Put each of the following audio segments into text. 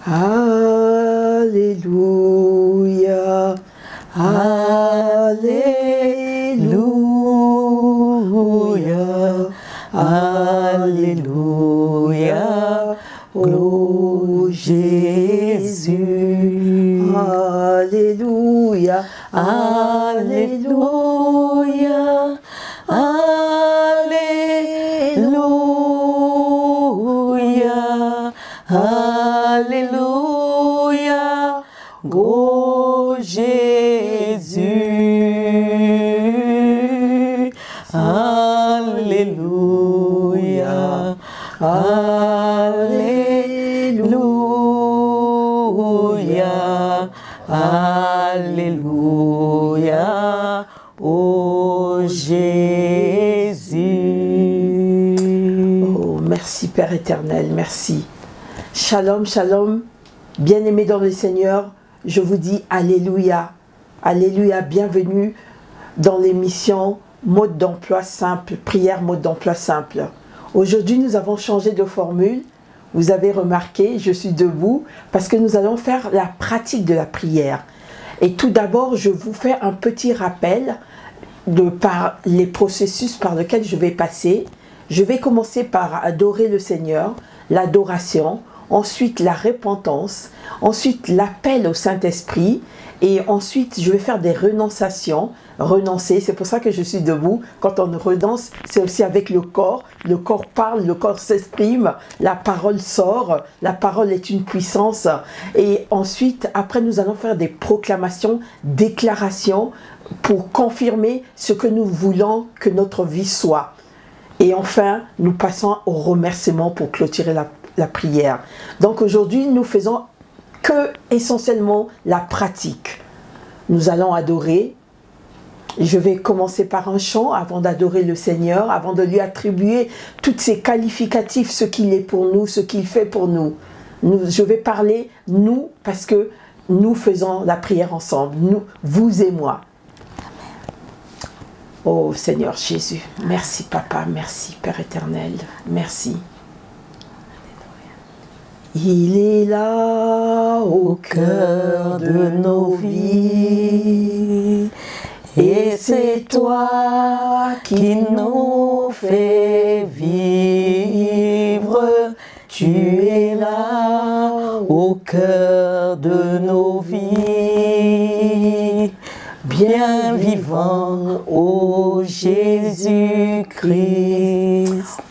Alléluia, Alléluia, Alléluia, ô Jésus. Alléluia, Alléluia, Alléluia, Alléluia, ô Jésus. Alléluia, Alléluia, Alléluia, ô Jésus. Oh, merci Père éternel, merci. Shalom, shalom, bien-aimés dans le Seigneur, je vous dis Alléluia, Alléluia, bienvenue dans l'émission Mode d'emploi simple, prière mode d'emploi simple. Aujourd'hui, nous avons changé de formule. Vous avez remarqué, je suis debout parce que nous allons faire la pratique de la prière. Et tout d'abord, je vous fais un petit rappel par les processus par lesquels je vais passer. Je vais commencer par adorer le Seigneur, l'adoration, ensuite la repentance, ensuite l'appel au Saint-Esprit, et ensuite je vais faire des renonciations. Renoncer, c'est pour ça que je suis debout. Quand on renonce, c'est aussi avec le corps parle, le corps s'exprime, la parole sort, la parole est une puissance. Et ensuite, après nous allons faire des proclamations, déclarations pour confirmer ce que nous voulons que notre vie soit. Et enfin, nous passons au remerciement pour clôturer la prière. Donc aujourd'hui, nous faisons essentiellement la pratique. Nous allons adorer. Je vais commencer par un chant avant d'adorer le Seigneur, avant de lui attribuer tous ses qualificatifs, ce qu'il est pour nous, ce qu'il fait pour nous. Je vais parler nous parce que nous faisons la prière ensemble, nous, vous et moi. Oh Seigneur Jésus, merci Papa, merci Père éternel, merci. Il est là au cœur de nos vies. Et c'est toi qui nous fais vivre, tu es là au cœur de nos vies, bien vivant, ô Jésus-Christ.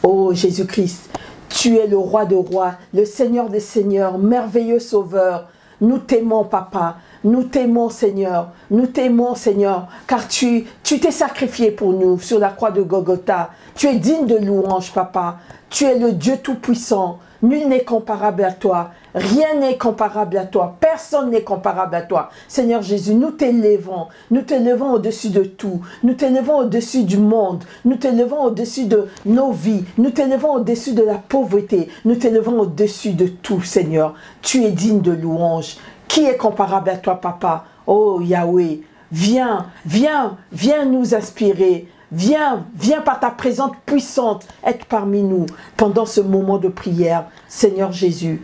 Ô Jésus-Christ, tu es le roi de rois, le Seigneur des seigneurs, merveilleux sauveur. Nous t'aimons, Papa. Nous t'aimons, Seigneur. Nous t'aimons, Seigneur, car tu t'es sacrifié pour nous sur la croix de Golgotha. Tu es digne de louange, Papa. Tu es le Dieu Tout-Puissant. Nul n'est comparable à toi. Rien n'est comparable à toi. Personne n'est comparable à toi. Seigneur Jésus, nous t'élevons. Nous t'élevons au-dessus de tout. Nous t'élevons au-dessus du monde. Nous t'élevons au-dessus de nos vies. Nous t'élevons au-dessus de la pauvreté. Nous t'élevons au-dessus de tout, Seigneur. Tu es digne de louange. Qui est comparable à toi, Papa? Oh Yahweh, viens, viens, viens nous inspirer. Viens, viens par ta présence puissante être parmi nous pendant ce moment de prière. Seigneur Jésus,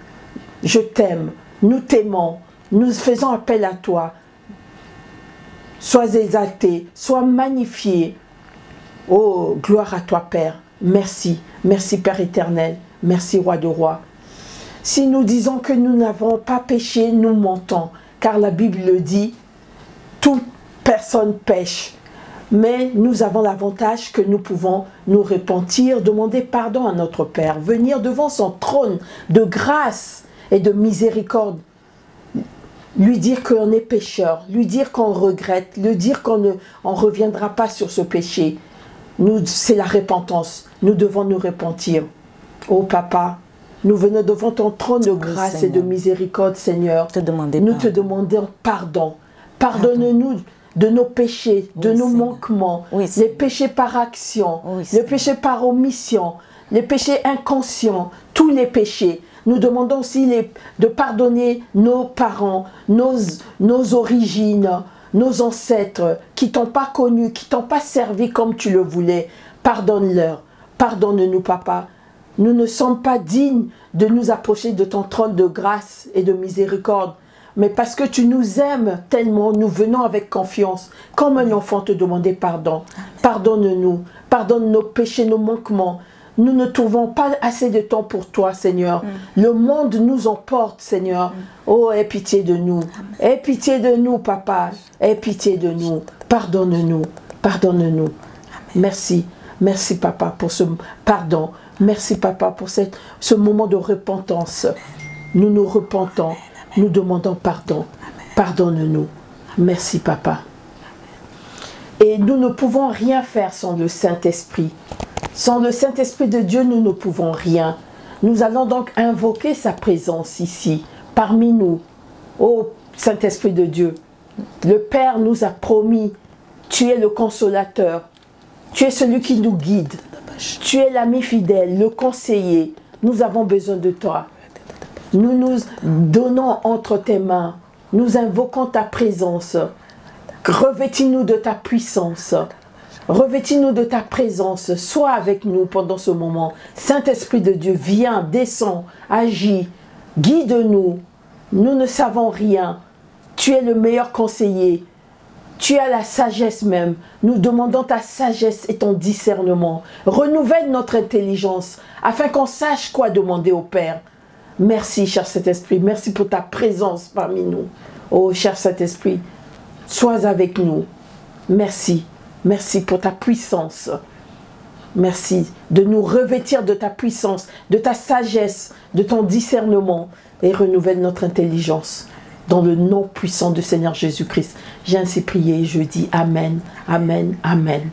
je t'aime, nous t'aimons, nous faisons appel à toi. Sois exalté, sois magnifié. Oh, gloire à toi, Père. Merci, merci Père éternel, merci Roi de rois. Si nous disons que nous n'avons pas péché, nous mentons, car la Bible le dit, toute personne pêche. Mais nous avons l'avantage que nous pouvons nous repentir, demander pardon à notre Père, venir devant son trône de grâce et de miséricorde, lui dire qu'on est pécheur, lui dire qu'on regrette, lui dire qu'on ne reviendra pas sur ce péché. C'est la repentance, nous devons nous repentir. Oh Papa, nous venons devant ton trône de grâce et de miséricorde, Seigneur. Nous te demandons pardon. Pardonne-nous de nos péchés, de nos manquements, les péchés par action, les péchés par omission, les péchés inconscients, tous les péchés. Nous demandons aussi de pardonner nos parents, nos origines, nos ancêtres qui ne t'ont pas connu, qui ne t'ont pas servi comme tu le voulais. Pardonne-leur. Pardonne-nous, Papa. Nous ne sommes pas dignes de nous approcher de ton trône de grâce et de miséricorde. Mais parce que tu nous aimes tellement, nous venons avec confiance, comme un enfant te demander pardon. Pardonne-nous, pardonne nos péchés, nos manquements. Nous ne trouvons pas assez de temps pour toi, Seigneur. Le monde nous emporte, Seigneur. Oh, aie pitié de nous. Aie pitié de nous, Papa. Aie pitié de nous. Pardonne-nous. Pardonne-nous. Merci. Merci, Papa, pour ce pardon. Merci, Papa, pour ce moment de repentance. Nous nous repentons. Nous demandons pardon. Pardonne-nous. Merci, Papa. Et nous ne pouvons rien faire sans le Saint-Esprit. Sans le Saint-Esprit de Dieu, nous ne pouvons rien. Nous allons donc invoquer sa présence ici, parmi nous. Ô Saint-Esprit de Dieu, le Père nous a promis, tu es le consolateur, tu es celui qui nous guide, tu es l'ami fidèle, le conseiller. Nous avons besoin de toi. Nous nous donnons entre tes mains, nous invoquons ta présence. Revêtis-nous de ta puissance. Revêtis-nous de ta présence. Sois avec nous pendant ce moment. Saint-Esprit de Dieu, viens, descends, agis, guide-nous. Nous ne savons rien. Tu es le meilleur conseiller. Tu as la sagesse même. Nous demandons ta sagesse et ton discernement. Renouvelle notre intelligence afin qu'on sache quoi demander au Père. Merci, cher Saint-Esprit. Merci pour ta présence parmi nous. Oh, cher Saint-Esprit, sois avec nous. Merci. Merci pour ta puissance. Merci de nous revêtir de ta puissance, de ta sagesse, de ton discernement et renouvelle notre intelligence. Dans le nom puissant du Seigneur Jésus-Christ, j'ai ainsi prié et je dis Amen, Amen, Amen.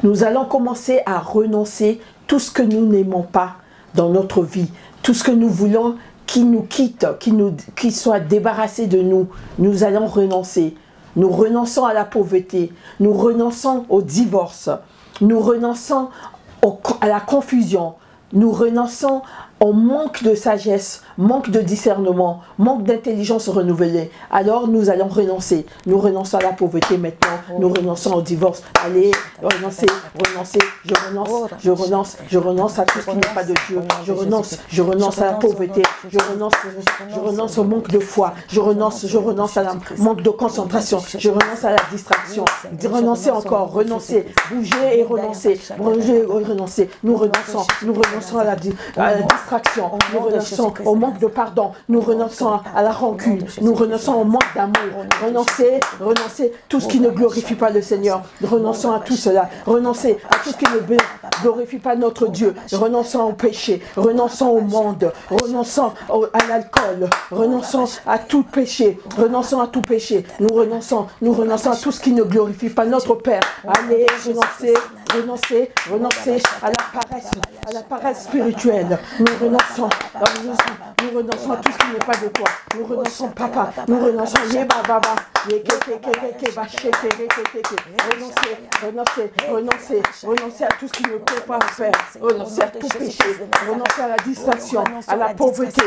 Nous allons commencer à renoncer tout ce que nous n'aimons pas dans notre vie, tout ce que nous voulons qui nous quitte, qui soit débarrassé de nous. Nous allons renoncer. Nous renonçons à la pauvreté, nous renonçons au divorce, nous renonçons à la confusion, nous renonçons au manque de sagesse, manque de discernement, manque d'intelligence renouvelée. Alors nous allons renoncer. Nous renonçons à la pauvreté maintenant, nous renonçons au divorce. Allez, renoncer, je renonce à tout ce qui n'est pas de Dieu. Je renonce à la pauvreté, je renonce au manque de foi, je renonce à la manque de concentration, je renonce à la distraction. Renoncer encore, renoncer, bouger et renoncer, bouger et renoncer. Nous renonçons à la distraction. Nous renonçons au manque de pardon, nous renonçons à la rancune, nous renonçons au manque d'amour, renoncer tout ce qui ne glorifie pas le Seigneur, renonçons à tout cela, renoncer à tout ce qui ne glorifie pas notre Dieu, renonçons au péché, renonçons au monde, renonçons à l'alcool, renonçons à tout péché, renonçons à tout péché, nous renonçons à tout ce qui ne glorifie pas notre Père. Allez, renoncer à la paresse spirituelle. Nous renonçons à tout ce qui n'est pas de toi. Nous renonçons, Papa. Nous renonçons, renoncer à tout ce qui ne peut pas faire. Renoncer à tout péché. Renoncer à la distraction, à la pauvreté.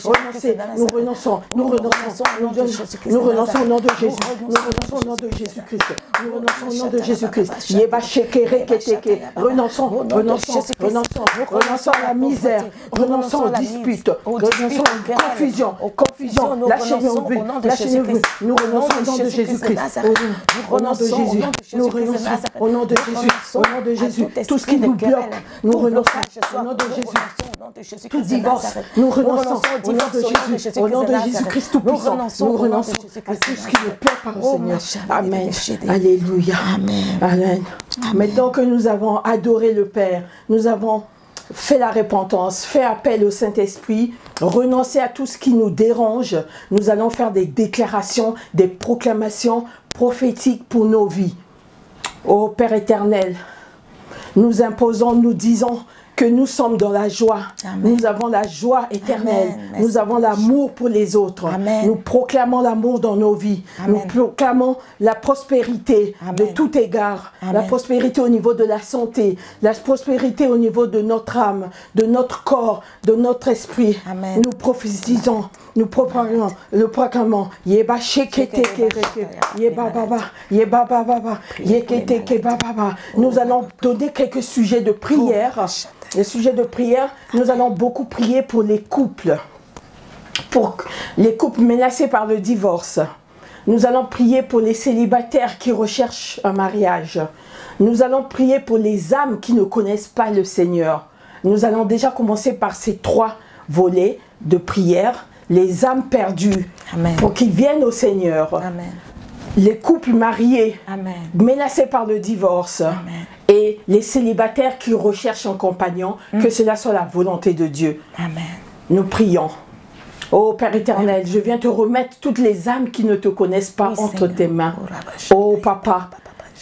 Renoncer. Nous renonçons au nom de Jésus. Nous renonçons au nom de Jésus-Christ. Nous renonçons au nom de Jésus-Christ. Renonçons à la misère, renonçons aux disputes, renonçons aux confusion, lâchez-nous, nous renonçons au nom de Jésus-Christ, au nom de Jésus, nous renonçons au nom de Jésus, tout ce qui nous bloque, nous renonçons au nom de Jésus, tout divorce, nous renonçons au nom de Jésus, au nom de Jésus-Christ tout-puissant, nous renonçons à tout ce qui ne plaît pas au Seigneur. Amen, alléluia, amen. Maintenant que nous avons adoré le Père, nous avons fait la repentance, fait appel au Saint-Esprit, renoncer à tout ce qui nous dérange. Nous allons faire des déclarations, des proclamations prophétiques pour nos vies. Ô Père éternel, nous imposons, nous disons que nous sommes dans la joie. Amen. Nous avons la joie éternelle. Amen. Nous avons l'amour pour les autres. Amen. Nous proclamons l'amour dans nos vies. Amen. Nous proclamons la prospérité Amen. De tout égard. Amen. La prospérité au niveau de la santé, la prospérité au niveau de notre âme, de notre corps, de notre esprit. Amen. Nous prophétisons, nous proclamons, Yeba shekete kereke, Yeba baba, Yeba baba, Yekete ke baba. Nous allons donner quelques sujets de prière le sujet de prière, nous allons beaucoup prier pour les couples menacés par le divorce. Nous allons prier pour les célibataires qui recherchent un mariage. Nous allons prier pour les âmes qui ne connaissent pas le Seigneur. Nous allons déjà commencer par ces 3 volets de prière. Les âmes perdues, Amen. Pour qu'ils viennent au Seigneur. Amen. Les couples mariés, Amen. Menacés par le divorce. Amen. Et les célibataires qui recherchent un compagnon, que cela soit la volonté de Dieu. Amen. Nous prions. Oh Père éternel, je viens te remettre toutes les âmes qui ne te connaissent pas entre tes mains. Oh Papa,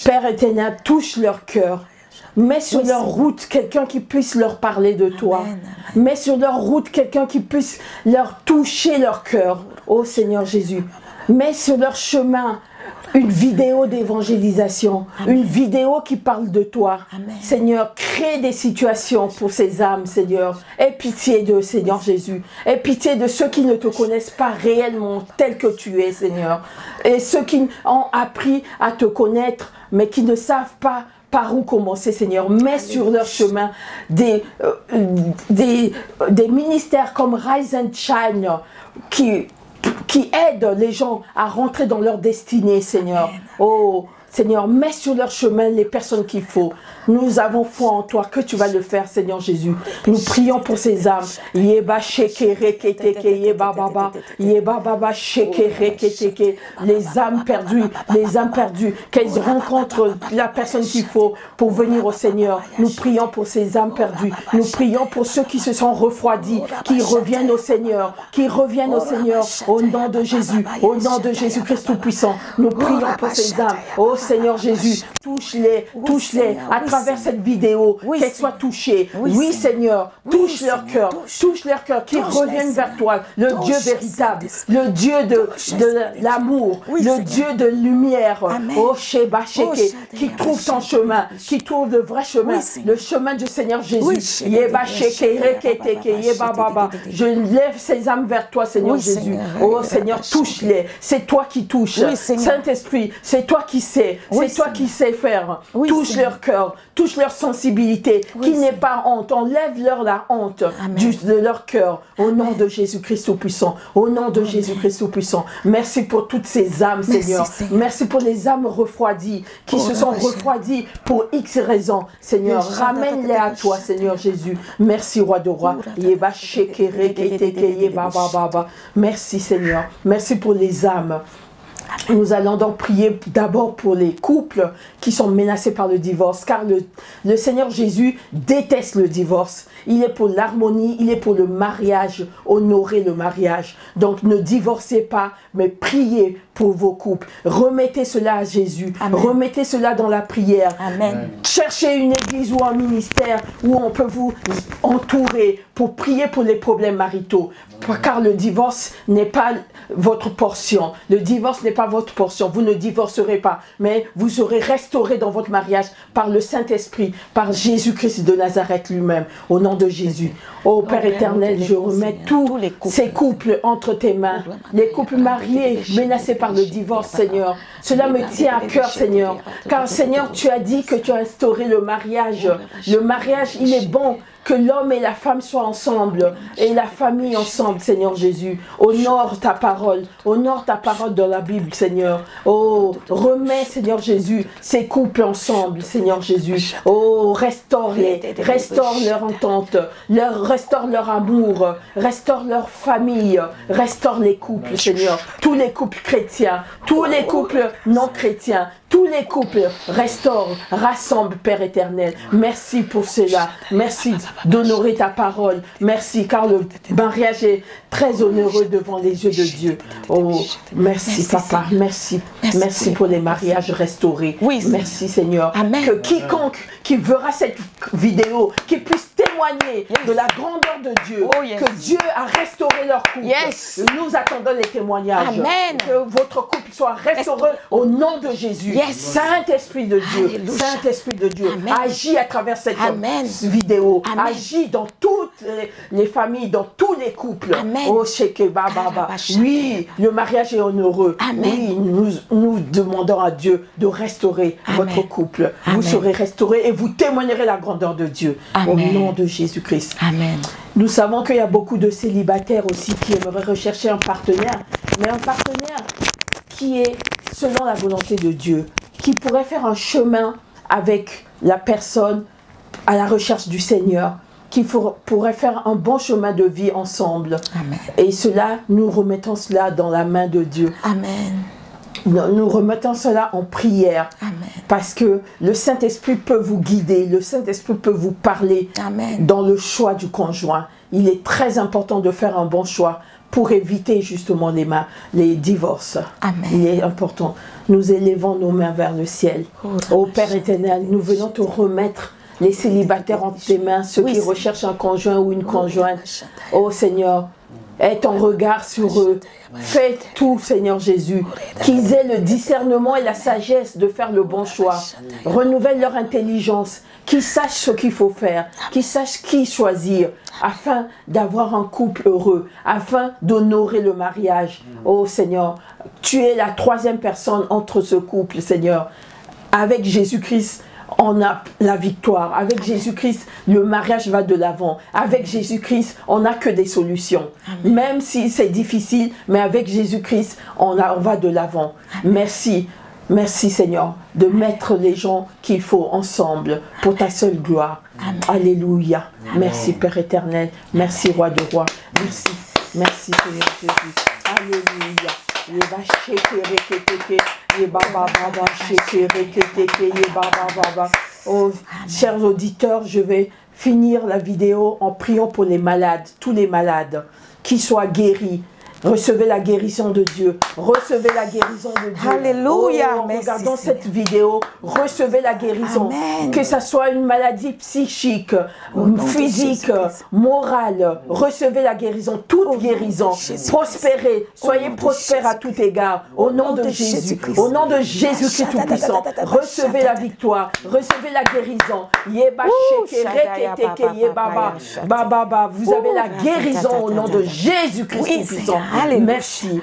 Père éternel, touche leur cœur. Mets sur leur route quelqu'un qui puisse leur parler de toi. Amen. Mets sur leur route quelqu'un qui puisse leur toucher leur cœur. Oh Seigneur Jésus, mets sur leur chemin une vidéo d'évangélisation, une vidéo qui parle de toi. Amen. Seigneur, crée des situations pour ces âmes, Seigneur. Aie pitié d'eux, Seigneur Jésus. Aie pitié de ceux qui ne te connaissent pas réellement tel que tu es, Seigneur. Et ceux qui ont appris à te connaître, mais qui ne savent pas par où commencer, Seigneur. Mets sur leur chemin des ministères comme Rise and Shine qui aident les gens à rentrer dans leur destinée, Seigneur. Oh, Seigneur, mets sur leur chemin les personnes qu'il faut. Nous avons foi en toi que tu vas le faire, Seigneur Jésus. Nous prions pour ces âmes. Yeba shekere keteke, yeba baba, yeba baba shekere keteke. Les âmes perdues, qu'elles rencontrent la personne qu'il faut pour venir au Seigneur. Nous prions pour ces âmes perdues. Nous prions pour ceux qui se sont refroidis, qui reviennent au Seigneur, au nom de Jésus, au nom de Jésus-Christ Tout-Puissant. Nous prions pour ces âmes. Oh Seigneur Jésus, touche-les à travers cette vidéo, qu'elles soient touchées. Oui Seigneur, touche leur cœur, qu'ils reviennent vers toi, le Dieu véritable, le Dieu de l'amour, le Dieu de lumière. Oh Sheba Sheke, qui trouve ton chemin, qui trouve le vrai chemin, le chemin du Seigneur Jésus. Yeba Sheke Reketeke, Yeba Baba. Je lève ces âmes vers toi, Seigneur Jésus. Oh Seigneur, touche-les. C'est toi qui touches. Saint-Esprit, c'est toi qui sais. C'est toi qui sais faire. Touche leur cœur, touche leur sensibilité, qui n'est pas honte. Enlève-leur la honte de leur cœur. Au nom de Jésus-Christ Tout-Puissant. Au nom de Jésus-Christ Tout-Puissant. Merci pour toutes ces âmes, Seigneur. Merci pour les âmes refroidies, qui se sont refroidies pour X raisons. Seigneur, ramène-les à toi, Seigneur Jésus. Merci, Roi de Rois. Merci, Seigneur. Merci pour les âmes. Nous allons donc prier d'abord pour les couples qui sont menacés par le divorce, car le Seigneur Jésus déteste le divorce. Il est pour l'harmonie, il est pour le mariage, honorer le mariage. Donc ne divorcez pas, mais priez pour vos couples. Remettez cela à Jésus. Amen. Remettez cela dans la prière. Amen. Cherchez une église ou un ministère où on peut vous entourer pour prier pour les problèmes maritaux. Car le divorce n'est pas votre portion. Le divorce n'est pas votre portion. Vous ne divorcerez pas, mais vous serez restauré dans votre mariage par le Saint-Esprit, par Jésus-Christ de Nazareth lui-même, au nom de Jésus. Oh Père éternel, je remets tous ces couples entre tes mains. Les couples mariés, menacés par le divorce, Seigneur. Cela me tient à cœur, Seigneur. Car, Seigneur, tu as dit que tu as instauré le mariage. Le mariage, il est bon que l'homme et la femme soient ensemble, et la famille ensemble, Seigneur Jésus. Honore ta parole dans la Bible, Seigneur. Oh, remets, Seigneur Jésus, ces couples ensemble, Seigneur Jésus. Oh, restaure-les, restaure leur entente, restaure leur amour, restaure leur famille, restaure les couples, Seigneur. Tous les couples chrétiens, tous les couples non chrétiens, tous les couples, restaure, rassemble, Père éternel. Merci pour cela. Merci d'honorer ta parole. Merci, car le mariage est très onéreux devant les yeux de Dieu. Oh, merci, Papa. Merci. Merci pour les mariages restaurés. Merci, Seigneur. Amen. Que quiconque qui verra cette vidéo, qui puisse témoigner de la grandeur de Dieu, que Dieu a restauré leur couple. Nous attendons les témoignages. Amen. Que votre couple soit restauré au nom de Jésus. Saint-Esprit de Dieu, Saint-Esprit de Dieu, agis à travers cette vidéo. Agis dans toutes les familles, dans tous les couples. Oh, Shekeba Baba. Oui, le mariage est honoreux. Oui, nous demandons à Dieu de restaurer votre couple. Vous serez restaurés et vous témoignerez la grandeur de Dieu. Au nom de Jésus-Christ. Amen. Nous savons qu'il y a beaucoup de célibataires aussi qui aimeraient rechercher un partenaire, mais un partenaire qui est selon la volonté de Dieu, qui pourrait faire un chemin avec la personne à la recherche du Seigneur, qui pourrait faire un bon chemin de vie ensemble. Amen. Et cela, nous remettons cela dans la main de Dieu. Amen. Nous remettons cela en prière. Amen. Parce que le Saint-Esprit peut vous guider, le Saint-Esprit peut vous parler Amen. dans le choix du conjoint. Il est très important de faire un bon choix pour éviter justement les divorces. Amen. Il est important. Nous élevons nos mains vers le ciel. Ô Père éternel, nous venons te remettre les célibataires entre tes mains, ceux qui recherchent un conjoint ou une conjointe. Ô Seigneur, aie ton regard sur eux. Fais tout, Seigneur Jésus, qu'ils aient le discernement et la sagesse de faire le bon choix. Renouvelle leur intelligence, qu'ils sachent ce qu'il faut faire, qu'ils sachent qui choisir, afin d'avoir un couple heureux, afin d'honorer le mariage. Oh Seigneur, tu es la troisième personne entre ce couple, Seigneur. Avec Jésus-Christ, on a la victoire. Avec Jésus-Christ, le mariage va de l'avant. Avec Jésus-Christ, on n'a que des solutions. Amen. Même si c'est difficile, mais avec Jésus-Christ, on va de l'avant. Merci. Merci Seigneur de mettre les gens qu'il faut ensemble pour ta seule gloire. Amen. Alléluia. Amen. Merci Père éternel. Merci Roi de rois. Merci. Merci Seigneur Jésus. Alléluia. Oh, chers auditeurs, je vais finir la vidéo en priant pour les malades, tous les malades, qui soient guéris. Recevez la guérison de Dieu. Recevez la guérison de Dieu. Alléluia. Oh, regardons cette vidéo. Recevez la guérison. Amen. Que ce soit une maladie psychique, physique, morale. Recevez la guérison. Toute guérison. Prospérez. Soyez prospères à tout égard. Au nom de Jésus. Au nom de Jésus-Christ Tout-Puissant. Recevez la victoire. Recevez la guérison. Vous avez la guérison au nom de Jésus-Christ Tout-Puissant. Merci,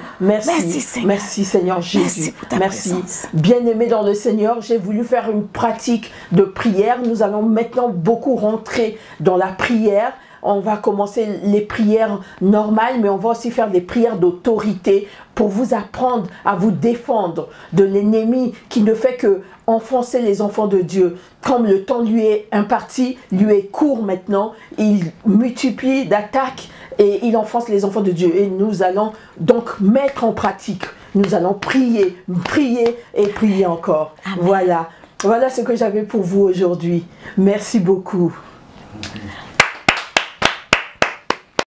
merci Seigneur Jésus. Merci. Bien-aimé dans le Seigneur, j'ai voulu faire une pratique de prière. Nous allons maintenant beaucoup rentrer dans la prière. On va commencer les prières normales, mais on va aussi faire des prières d'autorité pour vous apprendre à vous défendre de l'ennemi qui ne fait que enfoncer les enfants de Dieu. Comme le temps lui est imparti, lui est court maintenant, il multiplie d'attaques et il enfonce les enfants de Dieu. Et nous allons donc mettre en pratique. Nous allons prier, prier et prier encore. Amen. Voilà ce que j'avais pour vous aujourd'hui. Merci beaucoup.